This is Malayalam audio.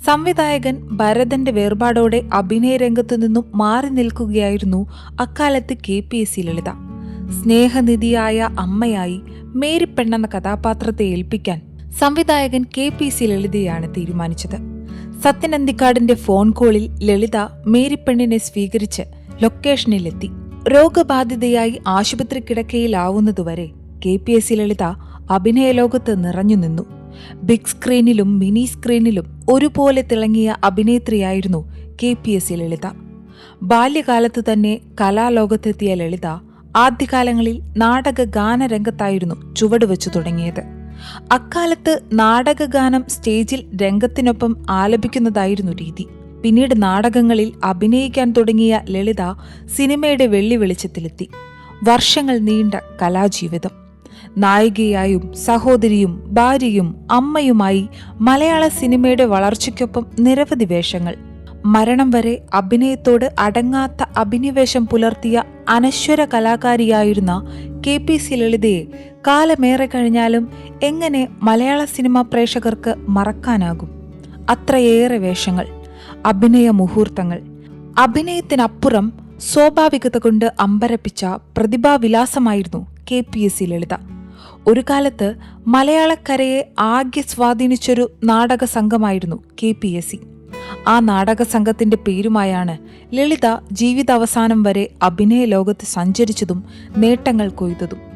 സംവിധായകൻ ഭരതന്റെ വേർപാടോടെ അഭിനയ രംഗത്തു നിന്നും മാറി നിൽക്കുകയായിരുന്നു അക്കാലത്ത് KPSC ലളിത. സ്നേഹനിധിയായ അമ്മയായി മേരിപ്പെണ്ണെന്ന കഥാപാത്രത്തെ ഏൽപ്പിക്കാൻ സംവിധായകൻ KPSC ലളിതയാണ് തീരുമാനിച്ചത്. സത്യൻ അന്തിക്കാടിന്റെ ഫോൺ കോളിൽ ലളിത മേരിപ്പെണ്ണിനെ സ്വീകരിച്ച് ലൊക്കേഷനിലെത്തി. രോഗബാധിതയായി ആശുപത്രി കിടക്കയിലാവുന്നതുവരെ KPSC ലളിത അഭിനയ ലോകത്ത് നിറഞ്ഞു നിന്നു. ബിഗ് സ്ക്രീനിലും മിനി സ്ക്രീനിലും ഒരുപോലെ തിളങ്ങിയ അഭിനേത്രിയായിരുന്നു KPSC ലളിത. ബാല്യകാലത്തു തന്നെ കലാലോകത്തെത്തിയ ലളിത ആദ്യകാലങ്ങളിൽ നാടക ഗാനരംഗത്തായിരുന്നു ചുവടുവെച്ചു തുടങ്ങിയത്. അക്കാലത്ത് നാടകഗാനം സ്റ്റേജിൽ രംഗത്തിനൊപ്പം ആലപിക്കുന്നതായിരുന്നു രീതി. പിന്നീട് നാടകങ്ങളിൽ അഭിനയിക്കാൻ തുടങ്ങിയ ലളിത സിനിമയുടെ വെള്ളി വെളിച്ചത്തിലെത്തി. വർഷങ്ങൾ നീണ്ട കലാജീവിതം. നായികയായും സഹോദരിയും ഭാര്യയും അമ്മയുമായി മലയാള സിനിമയുടെ വളർച്ചയ്ക്കൊപ്പം നിരവധി വേഷങ്ങൾ. മരണം വരെ അഭിനയത്തോട് അടങ്ങാത്ത അഭിനിവേശം പുലർത്തിയ അനശ്വര കലാകാരിയായിരുന്ന KPSC ലളിതയെ കാലമേറെ കഴിഞ്ഞാലും എങ്ങനെ മലയാള സിനിമാ പ്രേക്ഷകർക്ക് മറക്കാനാകും? അത്രയേറെ വേഷങ്ങൾ, അഭിനയ മുഹൂർത്തങ്ങൾ. അഭിനയത്തിനപ്പുറം സ്വാഭാവികത കൊണ്ട് അമ്പരപ്പിച്ച പ്രതിഭാവിലാസമായിരുന്നു KPSC ലളിത. ഒരു കാലത്ത് മലയാളക്കരയെ ആകെ സ്വാധീനിച്ചൊരു നാടക സംഘമായിരുന്നു KPSC. ആ നാടക സംഘത്തിന്റെ പേരുമായാണ് ലളിത ജീവിതാവസാനം വരെ അഭിനയ ലോകത്ത് സഞ്ചരിച്ചതും നേട്ടങ്ങൾ കൊയ്തതും.